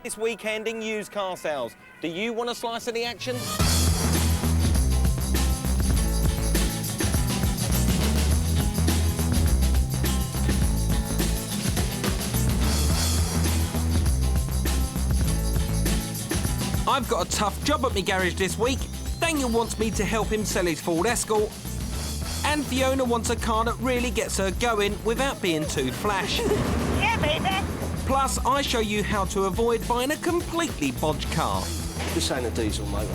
This weekend in used car sales. Do you want a slice of the action? I've got a tough job at my garage this week. Daniel wants me to help him sell his Ford Escort. And Fiona wants a car that really gets her going without being too flash. Yeah, baby. Plus, I show you how to avoid buying a completely bodged car. This ain't a diesel motor.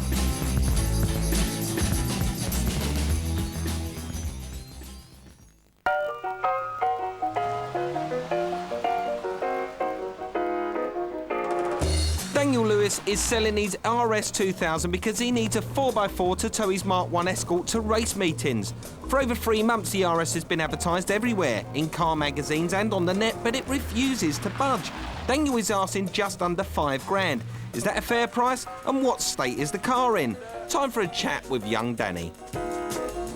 Daniel Lewis is selling his RS 2000 because he needs a 4x4 to tow his Mark 1 Escort to race meetings. For over 3 months, the RS has been advertised everywhere, in car magazines and on the net, but it refuses to budge. Daniel is asking just under £5,000. Is that a fair price? And what state is the car in? Time for a chat with young Danny.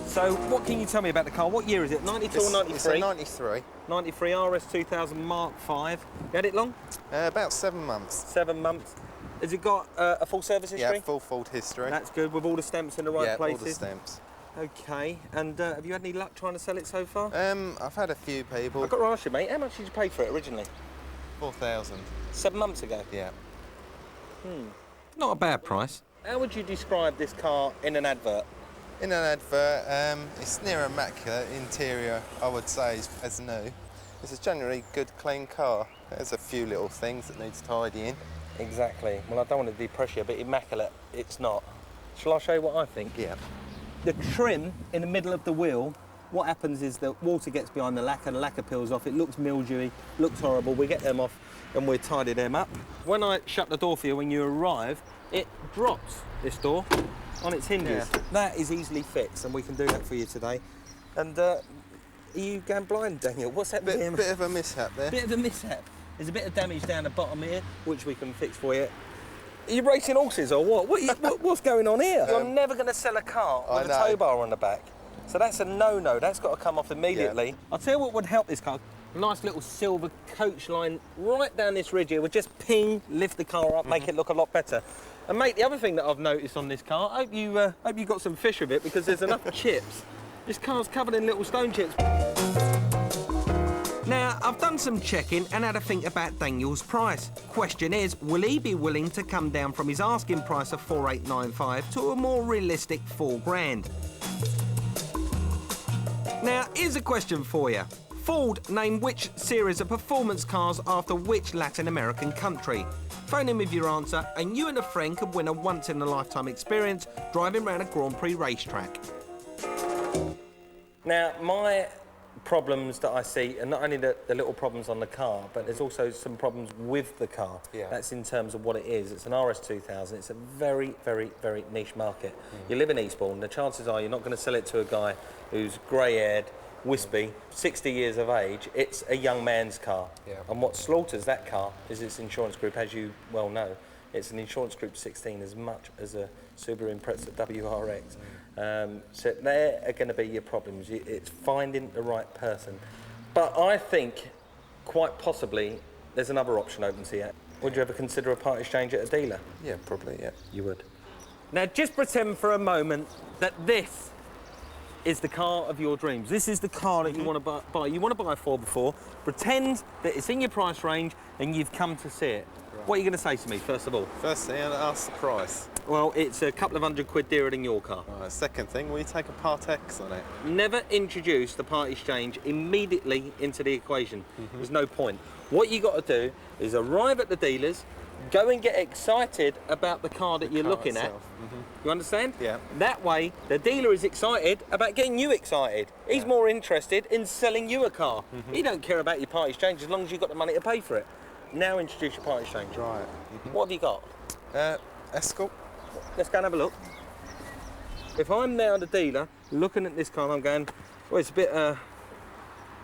So, what can you tell me about the car? What year is it? 92 or 93? It's a 93. 93 RS 2000 Mark 5. You had it long? About 7 months. 7 months. Has it got a full service history? Yeah, full Ford history. That's good, with all the stamps in the right places? Yeah, all the stamps. OK, and have you had any luck trying to sell it so far? I've had a few people. I've got to ask you, mate, how much did you pay for it originally? 4,000. 7 months ago? Yeah. Not a bad price. How would you describe this car in an advert? In an advert, it's near immaculate. Interior, I would say, is as new. It's a generally good, clean car. There's a few little things that needs tidying. Exactly. Well, I don't want to depress you, but immaculate, it's not. Shall I show you what I think? Yeah. The trim in the middle of the wheel, what happens is that water gets behind the lacquer peels off, it looks mildewy, looks horrible, we get them off and we tidy them up. When I shut the door for you when you arrive, it drops, this door, on its hinges. Yeah. That is easily fixed and we can do that for you today. And are you going blind, Daniel? What's that? Bit of a mishap there. Bit of a mishap. There's a bit of damage down the bottom here, which we can fix for you. Are you racing horses or what? What's going on here? You're never going to sell a car with a tow bar on the back. So that's a no-no. That's got to come off immediately. Yeah. I'll tell you what would help this car. Nice little silver coach line right down this ridge here. We'll just ping, lift the car up, make it look a lot better. And mate, the other thing that I've noticed on this car, I hope you got some fish with it because there's enough chips. This car's covered in little stone chips. Now, I've done some checking and had a think about Daniel's price. Question is, will he be willing to come down from his asking price of 4,895 to a more realistic £4,000? Now, here's a question for you. Ford named which series of performance cars after which Latin American country? Phone in with your answer and you and a friend could win a once-in-a-lifetime experience driving around a Grand Prix racetrack. Now, my problems that I see are not only the little problems on the car, but there's also some problems with the car. Yeah. That's in terms of what it is. It's an RS 2000. It's a very, very, very niche market. You live in Eastbourne, the chances are you're not going to sell it to a guy who's grey-haired, wispy, 60 years of age. It's a young man's car. Yeah. And what slaughters that car is its insurance group, as you well know. It's an insurance group 16 as much as a Subaru Impreza WRX. So there are going to be your problems. It's finding the right person. But I think, quite possibly, there's another option open to you. Would you ever consider a part exchange at a dealer? Yeah, probably, yeah. You would. Now, just pretend for a moment that this is the car of your dreams. This is the car that you want to buy. You want to buy a 4x4. Pretend that it's in your price range and you've come to see it. Right. What are you going to say to me, first of all? First thing, I'll ask the price. Well, it's a couple of £100 dearer than your car. Right, second thing, will you take a Part X on it? Never introduce the part exchange immediately into the equation. There's no point. What you got to do is arrive at the dealers, go and get excited about the car that you're looking at. You understand? Yeah. That way, the dealer is excited about getting you excited. He's more interested in selling you a car. He don't care about your part exchange as long as you've got the money to pay for it. Now introduce your part exchange. Right. What have you got? Escort. Let's go and have a look. If I'm now the dealer looking at this car, I'm going, well, it's a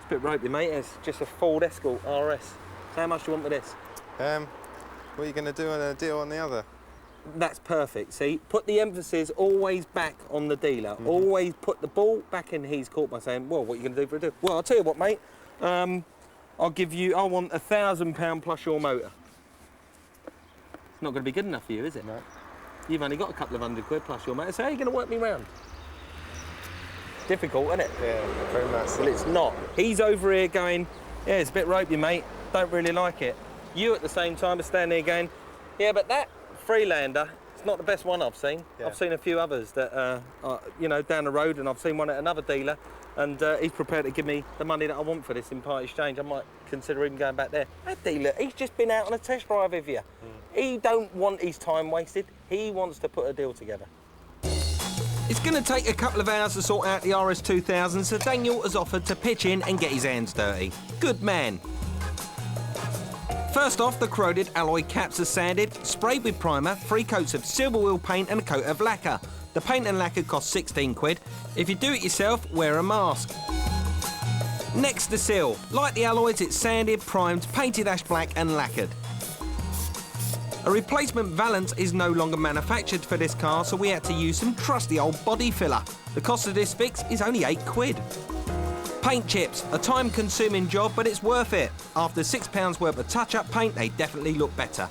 bit ropey, mate. It's just a Ford Escort RS. So how much do you want with this? What are you going to do on a deal on the other? That's perfect. See, put the emphasis always back on the dealer. Always put the ball back in his court by saying, well, what are you going to do for a deal? Well, I'll tell you what, mate. I want £1,000 plus your motor. not going to be good enough for you, is it? No. You've only got a couple of £100 plus your motor, so how are you going to work me round? Difficult, isn't it? Yeah, very much so. Well, it's not. He's over here going, yeah, it's a bit ropey, mate. Don't really like it. You, at the same time, are standing there going, yeah, but that Freelander, it's not the best one I've seen. Yeah. I've seen a few others that are, you know, down the road, and I've seen one at another dealer, and he's prepared to give me the money that I want for this in part exchange. I might consider even going back there. That dealer, he's just been out on a test drive with you. He don't want his time wasted. He wants to put a deal together. It's going to take a couple of hours to sort out the RS2000, so Daniel has offered to pitch in and get his hands dirty. Good man. First off, the corroded alloy caps are sanded, sprayed with primer, 3 coats of silver wheel paint and a coat of lacquer. The paint and lacquer cost 16 quid. If you do it yourself, wear a mask. Next, the seal. Like the alloys, it's sanded, primed, painted ash black and lacquered. A replacement valance is no longer manufactured for this car, so we had to use some trusty old body filler. The cost of this fix is only 8 quid. Paint chips, a time-consuming job, but it's worth it. After £6 worth of touch-up paint, they definitely look better.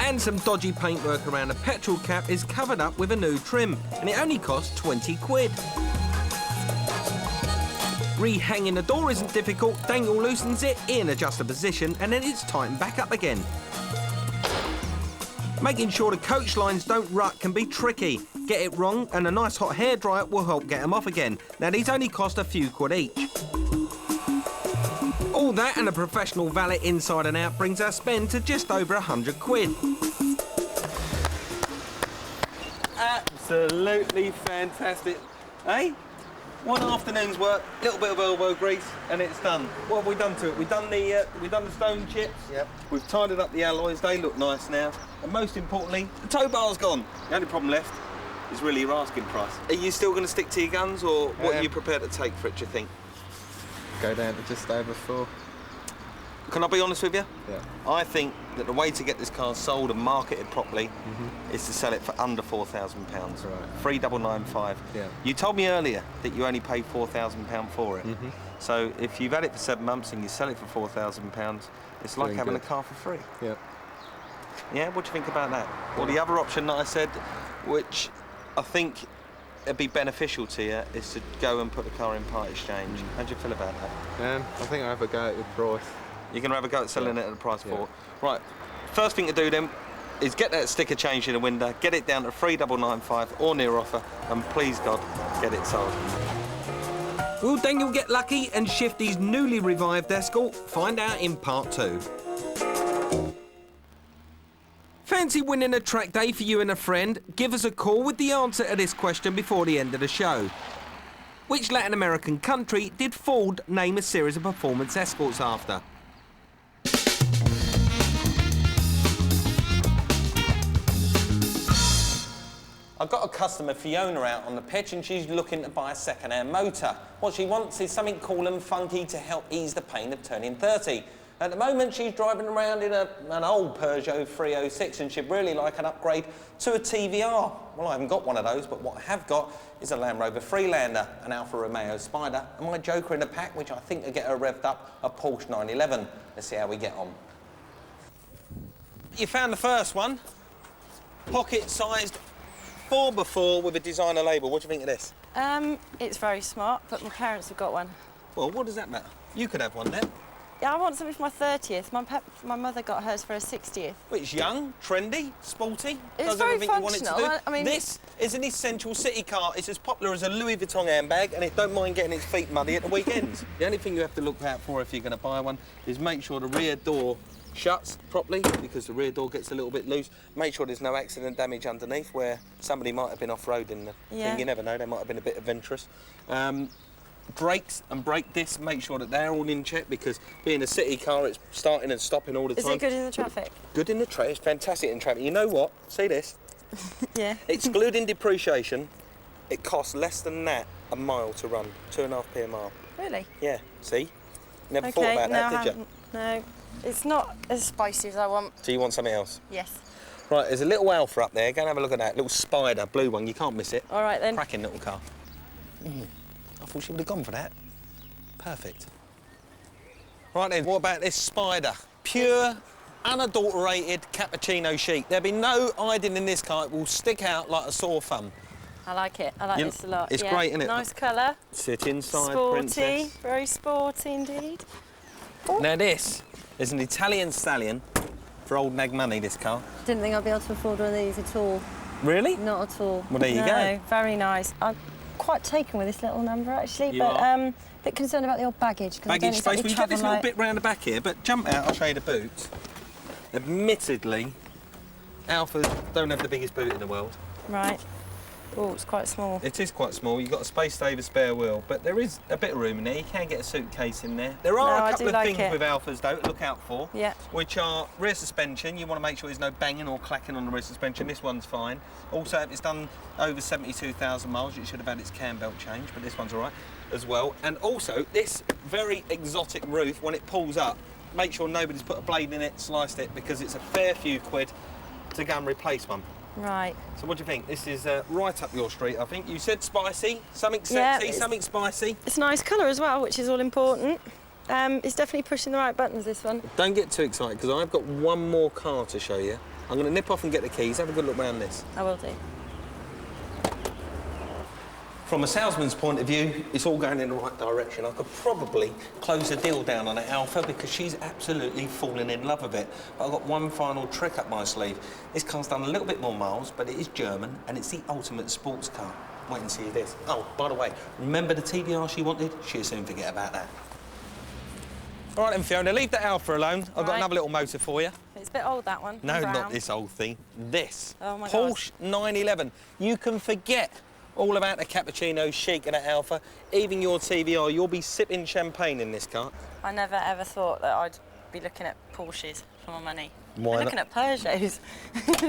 And some dodgy paintwork around the petrol cap is covered up with a new trim, and it only costs 20 quid. Rehanging the door isn't difficult. Daniel loosens it, Ian adjusts the position, and then it's tightened back up again. Making sure the coach lines don't rut can be tricky. Get it wrong and a nice hot hairdryer will help get them off again. Now these only cost a few quid each. All that and a professional valet inside and out brings our spend to just over 100 quid. Absolutely fantastic. Hey? One afternoon's work, little bit of elbow grease, and it's done. What have we done to it? We've done the stone chips. Yep. We've tidied up the alloys. They look nice now. And most importantly, the tow bar's gone. The only problem left is really your asking price. Are you still going to stick to your guns, or what are you prepared to take for it, do you think? Go down to just over 4. Can I be honest with you? Yeah. I think that the way to get this car sold and marketed properly is to sell it for under £4,000. Right. 3,995. Yeah. You told me earlier that you only paid £4,000 for it. So if you've had it for 7 months and you sell it for £4,000, it's like having a car for free. Yeah. Yeah, what do you think about that? Or the other option that I said, which I think it'd be beneficial to you, is to go and put the car in part exchange. How do you feel about that? I think I have a go at the price. You're going to have a go at selling it at the price for it. Right, first thing to do then is get that sticker changed in the window, get it down to 3,995 or near offer, and please God, get it sold. Will Daniel get lucky and shift his newly revived Escort? Find out in part 2. Fancy winning a track day for you and a friend? Give us a call with the answer to this question before the end of the show. Which Latin American country did Ford name a series of performance Escorts after? I've got a customer, Fiona, out on the pitch, and she's looking to buy a second-hand motor. What she wants is something cool and funky to help ease the pain of turning 30. At the moment, she's driving around in an old Peugeot 306, and she'd really like an upgrade to a TVR. Well, I haven't got one of those, but what I have got is a Land Rover Freelander, an Alfa Romeo Spider, and my joker in the pack, which I think will get her revved up, a Porsche 911. Let's see how we get on. You found the first one. Pocket-sized 4x4 with a designer label. What do you think of this? It's very smart, but my parents have got one. Well, what does that matter? You could have one then. Yeah, I want something for my 30th. My mother got hers for her 60th. Well, it's young, trendy, sporty. It's does very everything you want it to functional. do. I mean, this is an essential city car. It's as popular as a Louis Vuitton handbag, and it don't mind getting its feet muddy at the weekends. The only thing you have to look out for if you're going to buy one is make sure the rear door shuts properly, because the rear door gets a little bit loose. Make sure there's no accident damage underneath where somebody might have been off-roading the thing. You never know, they might have been a bit adventurous. Brakes and brake discs, make sure that they're all in check, because being a city car, it's starting and stopping all the time. Is it good in the traffic? Good in the traffic, it's fantastic in traffic. You know what? See this? Yeah. Excluding depreciation, it costs less than that a mile to run, 2.5p a mile. Really? Yeah, see? Never thought about that, did you? No, it's not as spicy as I want. So you want something else? Yes. Right, there's a little Alfa up there. Go and have a look at that. Little Spider, blue one. You can't miss it. All right, then. Cracking little car. I thought she would have gone for that. Perfect. Right then, what about this Spider? Pure unadulterated cappuccino chic. There'll be no hiding in this car. It will stick out like a sore thumb. I like it. I like this a lot. It's great, isn't it? Nice colour. Sit inside, Sporty. princess. Very sporty indeed. Now this is an Italian stallion for old nag money, this car. Didn't think I'd be able to afford one of these at all. Really? Not at all. Well, there you go. No, very nice. I'm quite taken with this little number, actually, You but are? a bit concerned about the old baggage. Baggage space. Well, you get this little like... bit round the back here, but jump out, I'll show you the boot. Admittedly, Alphas don't have the biggest boot in the world. Right. Oh, it's quite small. It is quite small. You've got a space saver spare wheel, but there is a bit of room in there. You can get a suitcase in there. There are a couple of things with Alphas, though, to look out for. Yeah. Which are rear suspension. You want to make sure there's no banging or clacking on the rear suspension. This one's fine. Also, if it's done over 72,000 miles, it should have had its cam belt changed, but this one's all right as well. And also, this very exotic roof, when it pulls up, make sure nobody's put a blade in it, sliced it, because it's a fair few quid to go and replace one. Right. So what do you think? This is right up your street, I think. You said spicy, something sexy, yeah, something spicy. It's a nice colour as well, which is all important. It's definitely pushing the right buttons, this one. Don't get too excited, because I've got one more car to show you. I'm going to nip off and get the keys. Have a good look round this. I will do. From a salesman's point of view, it's all going in the right direction. I could probably close the deal down on an Alpha because she's absolutely fallen in love with it. But I've got one final trick up my sleeve. This car's done a little bit more miles, but it is German, and it's the ultimate sports car. Wait and see this. Oh, by the way, remember the TBR she wanted? She'll soon forget about that. All right then, Fiona, leave the Alpha alone. I've got another little motor for you. It's a bit old, that one. No, not this old thing. This. Oh, my Porsche 911. You can forget all about the cappuccino chic and the Alpha. Even your TVR, you'll be sipping champagne in this car. I never ever thought that I'd be looking at Porsches for my money. Why I'm looking at Peugeots.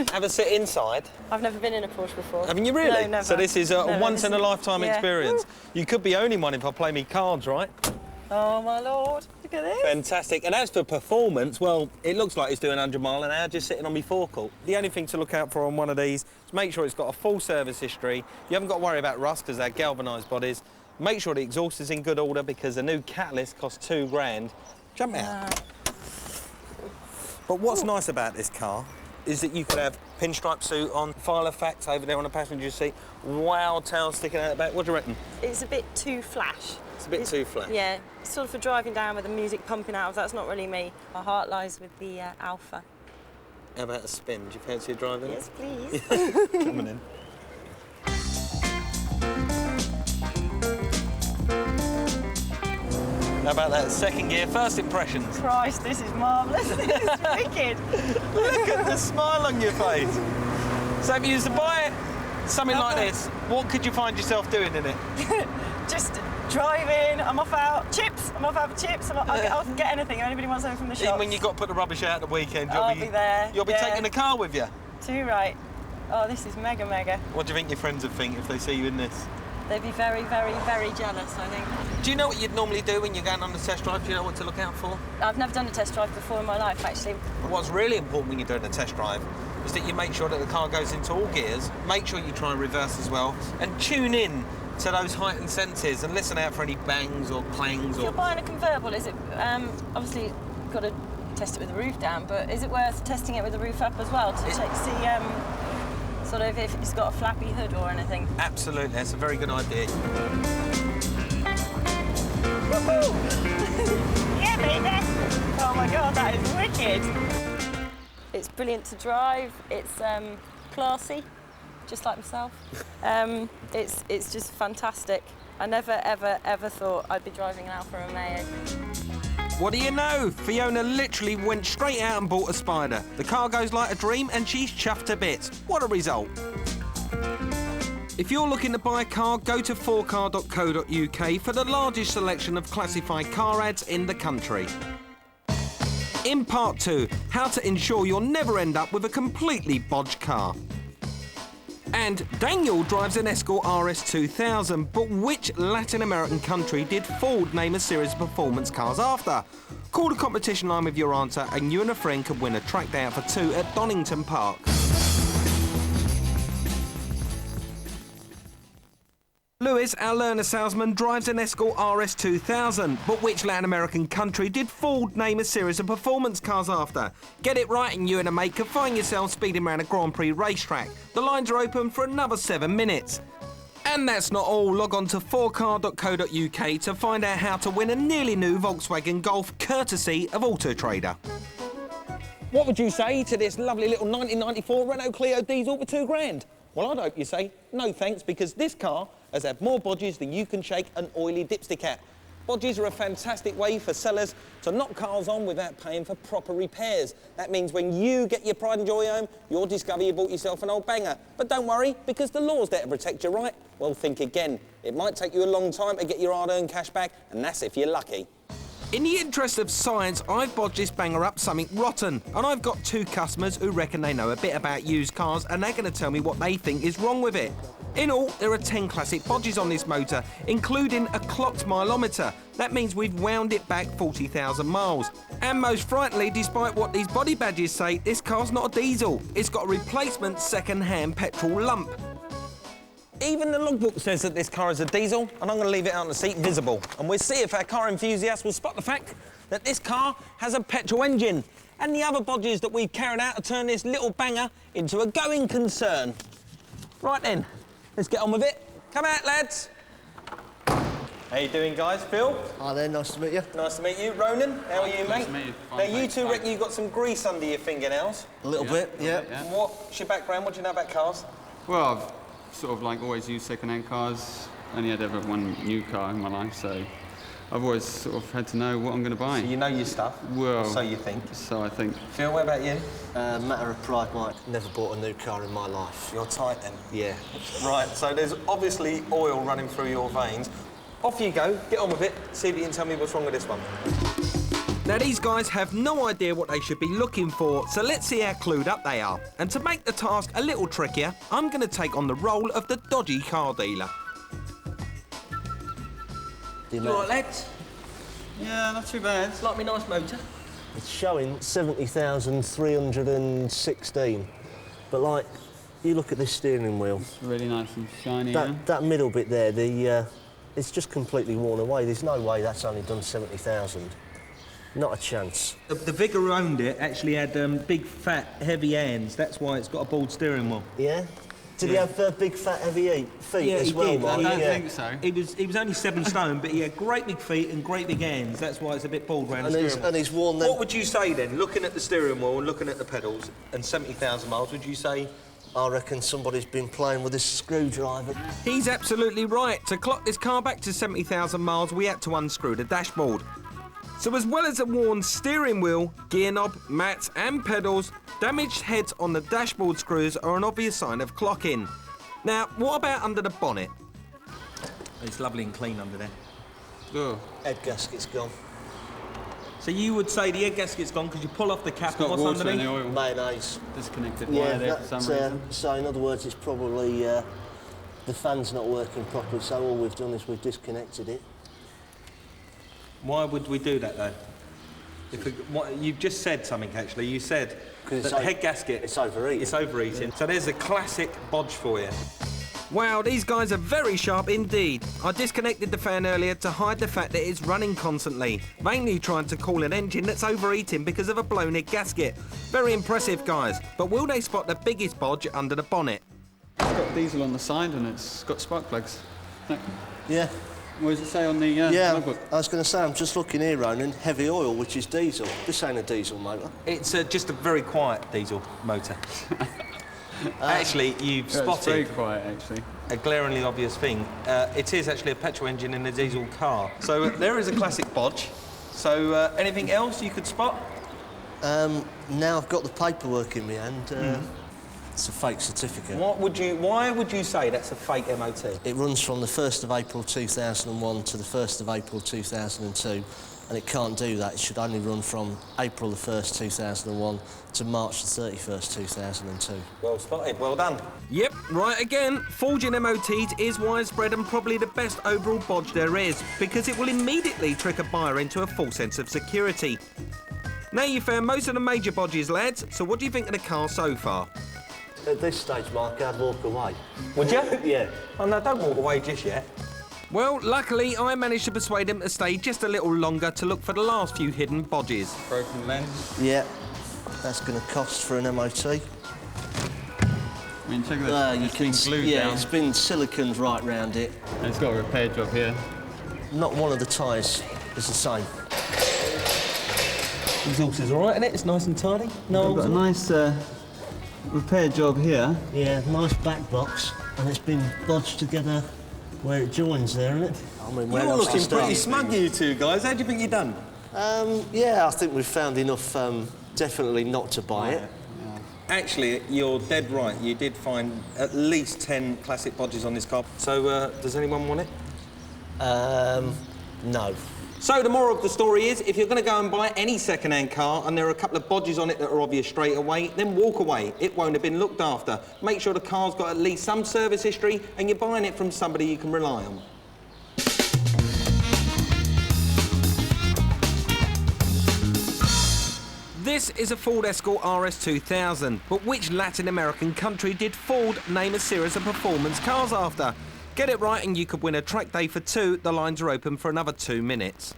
Have a sit inside. I've never been in a Porsche before. Haven't you really? No, never. So this is a once-in-a-lifetime experience. Woo. You could be owning one if I play me cards, right? Oh, my Lord. Look at this. Fantastic. And as for performance, well, it looks like it's doing 100 mile an hour just sitting on my forecourt. The only thing to look out for on one of these is make sure it's got a full service history. You haven't got to worry about rust because they're galvanised bodies. Make sure the exhaust is in good order because a new catalyst costs £2,000. Jump out. But what's nice about this car is that you could have pinstripe suit on, file of facts over there on the passenger seat, wild tail sticking out the back. What do you reckon? It's a bit too flash. It's a bit too flat. Yeah, it's sort of for driving down with the music pumping out. That's not really me. My heart lies with the Alpha. How about a spin? Do you fancy driving? Yes, please. Coming in. How about that second gear, first impressions? Christ, this is marvellous. This is wicked. Look at the smile on your face. So if you used to buy something like this, what could you find yourself doing in it? Just driving, I'm off out. Chips, I'm off out for chips. I'll get anything if anybody wants something from the shop. Even when you've got to put the rubbish out at the weekend, I'll be there. You'll be taking the car with you. Too right. Oh, this is mega, mega. What do you think your friends would think if they see you in this? They'd be very, very, very jealous, I think. Do you know what you'd normally do when you're going on the test drive? Do you know what to look out for? I've never done a test drive before in my life, actually. What's really important when you're doing a test drive is that you make sure that the car goes into all gears, make sure you try and reverse as well, and tune in to those heightened senses and listen out for any bangs or clangs. If you're buying a convertible, is it, obviously, you've got to test it with the roof down, but is it worth testing it with the roof up as well to see sort of if it's got a flappy hood or anything? Absolutely, that's a very good idea. Yeah, baby! Oh my God, that is wicked! It's brilliant to drive, it's classy, just like myself. It's just fantastic. I never, ever, ever thought I'd be driving an Alfa Romeo. What do you know? Fiona literally went straight out and bought a Spider. The car goes like a dream and she's chuffed to bits. What a result. If you're looking to buy a car, go to 4car.co.uk for the largest selection of classified car ads in the country. In part 2, how to ensure you'll never end up with a completely bodged car. And Daniel drives an Escort RS 2000, but which Latin American country did Ford name a series of performance cars after? Call the competition line with your answer and you and a friend could win a track day out for 2 at Donington Park. Lewis, our learner salesman, drives an Escort RS 2000. But which Latin American country did Ford name a series of performance cars after? Get it right and you and a mate can find yourself speeding around a Grand Prix racetrack. The lines are open for another 7 minutes. And that's not all. Log on to 4car.co.uk to find out how to win a nearly new Volkswagen Golf courtesy of Auto Trader. What would you say to this lovely little 1994 Renault Clio diesel for £2 grand? Well, I'd hope you say no thanks, because this car has had more bodges than you can shake an oily dipstick at. Bodges are a fantastic way for sellers to knock cars on without paying for proper repairs. That means when you get your pride and joy home, you'll discover you bought yourself an old banger. But don't worry, because the law's there to protect you, right? Well, think again. It might take you a long time to get your hard-earned cash back, and that's if you're lucky. In the interest of science, I've bodged this banger up something rotten, and I've got 2 customers who reckon they know a bit about used cars, and they're going to tell me what they think is wrong with it. In all, there are 10 classic bodges on this motor, including a clocked mileometer. That means we've wound it back 40,000 miles. And most frighteningly, despite what these body badges say, this car's not a diesel. It's got a replacement second-hand petrol lump. Even the logbook says that this car is a diesel, and I'm going to leave it out on the seat visible. And we'll see if our car enthusiasts will spot the fact that this car has a petrol engine. And the other bodges that we've carried out to turn this little banger into a going concern. Right then, let's get on with it. Come out, lads. How you doing, guys? Phil? Hi there, nice to meet you. Nice to meet you. Ronan, how are you, mate? Nice to meet you. Now, Fine, you thanks. two Fine. reckon you've got some grease under your fingernails. A little bit, yeah. What's your background? What do you know about cars? Well, I've sort of like always used second-hand cars. Only had ever one new car in my life, so I've always sort of had to know what I'm going to buy. So you know your stuff, Well, so you think. So I think. Phil, what about you? Matter of pride, Mike. Never bought a new car in my life. You're tight then. Yeah. Right, so there's obviously oil running through your veins. Off you go, get on with it, see if you can tell me what's wrong with this one. Now, these guys have no idea what they should be looking for, so let's see how clued up they are. And to make the task a little trickier, I'm going to take on the role of the dodgy car dealer. You You all right, lads? Yeah, not too bad. Like me nice motor? It's showing 70,316. But, like, you look at this steering wheel. It's really nice and shiny. Yeah? That middle bit there, it's just completely worn away. There's no way that's only done 70,000. Not a chance. The vicar who owned it actually had big, fat, heavy hands. That's why it's got a bald steering wheel. Yeah? Did he have big, fat, heavy feet Yeah, as he well, did. Mike? I don't Yeah. think so. He was only 7 stone, but he had great big feet and great big hands. That's why it's a bit bald round the steering wheel. And he's worn them. What would you say then, looking at the steering wheel and looking at the pedals and 70,000 miles, would you say? I reckon somebody's been playing with this screwdriver. He's absolutely right. To clock this car back to 70,000 miles, we had to unscrew the dashboard. So as well as a worn steering wheel, gear knob, mats and pedals, damaged heads on the dashboard screws are an obvious sign of clocking. Now, what about under the bonnet? It's lovely and clean under there. Oh, Head gasket's gone. So you would say the air gasket's gone because you pull off the cap it's and got what's water in the underneath? oil. Mayonnaise. Disconnected wire there for some reason. So in other words, it's probably the fan's not working properly, so all we've done is we've disconnected it. Why would we do that though? You've just said something actually. You said that the head gasket... It's overheating. It's overheating. So there's a classic bodge for you. Wow, these guys are very sharp indeed. I disconnected the fan earlier to hide the fact that it's running constantly, mainly trying to cool an engine that's overheating because of a blown head gasket. Very impressive, guys. But will they spot the biggest bodge under the bonnet? It's got diesel on the side and it's got spark plugs. Yeah. What does it say on the Yeah, logbook? I was going to say, I'm just looking here, Ronan, heavy oil, which is diesel. This ain't a diesel motor. It's just a very quiet diesel motor. Actually, you've Yeah, it's very spotted quiet, actually. a glaringly obvious thing. It is actually a petrol engine in a diesel car. So there is a classic bodge. So anything else you could spot? Now I've got the paperwork in my hand. It's a fake certificate. Why would you say that's a fake MOT? It runs from the 1st of April 2001 to the 1st of April 2002, and it can't do that. It should only run from April the 1st, 2001 to March the 31st, 2002. Well spotted, well done. Yep, right again. Forging MOTs is widespread and probably the best overall bodge there is, because it will immediately trick a buyer into a false sense of security. Now you've found most of the major bodges, lads, so what do you think of the car so far? At this stage, Mark, I'd walk away. Would you? Yeah. Oh, no, don't walk away just yet. Well, luckily, I managed to persuade him to stay just a little longer to look for the last few hidden bodges. Broken lens. Yeah. That's going to cost for an MOT. I mean, check this. It's been glued down. It's been siliconed right round it. And it's got a repair job here. Not one of the tyres is the same. Exhaust is all right, isn't it? It's nice and tidy. No, We've got a nice repair job here. Yeah, nice back box, and it's been bodged together where it joins there, isn't it? I mean, where you're else to looking start? pretty smug, you two guys. How do you think you've done? Yeah, I think we've found enough, definitely not to buy it. Actually, you're dead right. You did find at least 10 classic bodges on this car. So, does anyone want it? No. So the moral of the story is, if you're going to go and buy any second-hand car and there are a couple of bodges on it that are obvious straight away, then walk away. It won't have been looked after. Make sure the car's got at least some service history and you're buying it from somebody you can rely on. This is a Ford Escort RS 2000, but which Latin American country did Ford name a series of performance cars after? Get it right and you could win a track day for 2. The lines are open for another 2 minutes.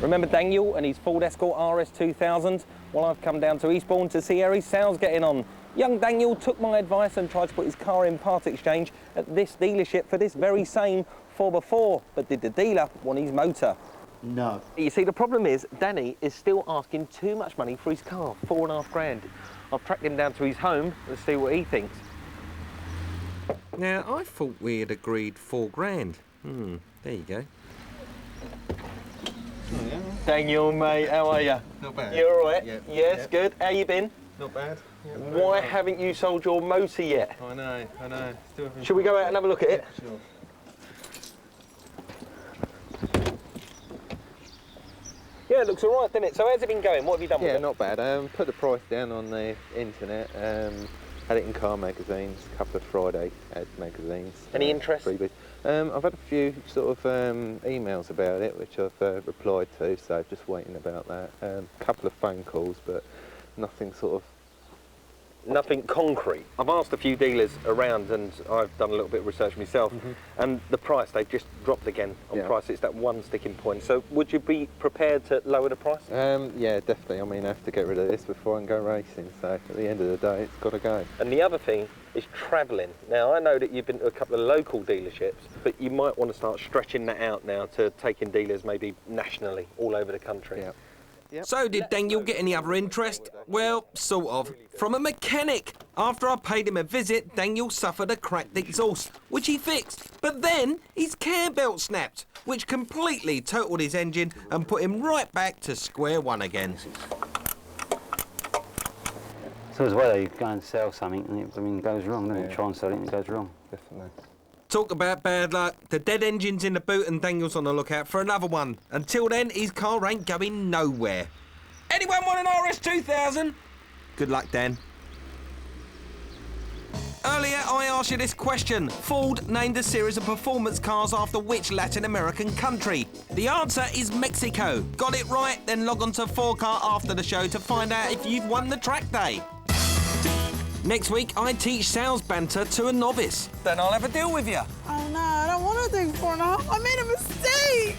Remember Daniel and his Ford Escort RS 2000? Well, I've come down to Eastbourne to see how his sales getting on. Young Daniel took my advice and tried to put his car in part exchange at this dealership for this very same 4x4, but did the dealer want his motor? No. You see, the problem is Danny is still asking too much money for his car, £4.5 grand. I've tracked him down to his home to see what he thinks. Now, I thought we had agreed 4 grand. There you go. Oh, yeah. Daniel, mate, how are you? Not bad. You all right? Yeah. Yes, Yeah. good. How you been? Not bad. Yeah, Why haven't you sold your motor yet? I know. Still haven't. Should we go out and have a look at it? Sure. Yeah, it looks all right, doesn't it? So how's it been going? What have you done with Yeah, it? not bad. Put the price down on the internet. Had it in car magazines, a couple of Friday ad magazines. Any interest? Freebies. I've had a few sort of emails about it, which I've replied to, so just waiting about that. A couple of phone calls, but nothing sort of... Nothing concrete. I've asked a few dealers around and I've done a little bit of research myself, and the price, they've just dropped again on price. It's that one sticking point. So would you be prepared to lower the price? Yeah, definitely. I mean, I have to get rid of this before I can go racing, so at the end of the day, it's got to go. And the other thing is travelling. Now, I know that you've been to a couple of local dealerships, but you might want to start stretching that out now to taking dealers maybe nationally, all over the country. Yeah. Yep. So did Daniel get any other interest? Well, sort of. From a mechanic. After I paid him a visit, Daniel suffered a cracked exhaust, which he fixed. But then his cam belt snapped, which completely totaled his engine and put him right back to square one again. So as well, you go and sell something and it goes wrong, doesn't it? Try and sell it and it goes wrong. Definitely. Talk about bad luck. The dead engine's in the boot and Daniel's on the lookout for another one. Until then, his car ain't going nowhere. Anyone want an RS 2000? Good luck, Dan. Earlier, I asked you this question. Ford named a series of performance cars after which Latin American country? The answer is Mexico. Got it right? Then log on to 4Car after the show to find out if you've won the track day. Next week, I teach sales banter to a novice. Then I'll have a deal with you. Oh no, I don't want to do 4.5. I made a mistake.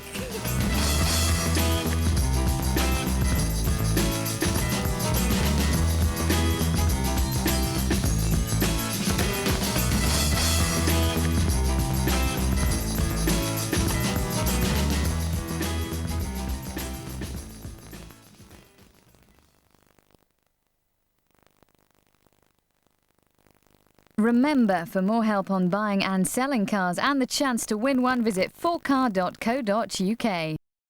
Remember, for more help on buying and selling cars and the chance to win one, visit 4car.co.uk.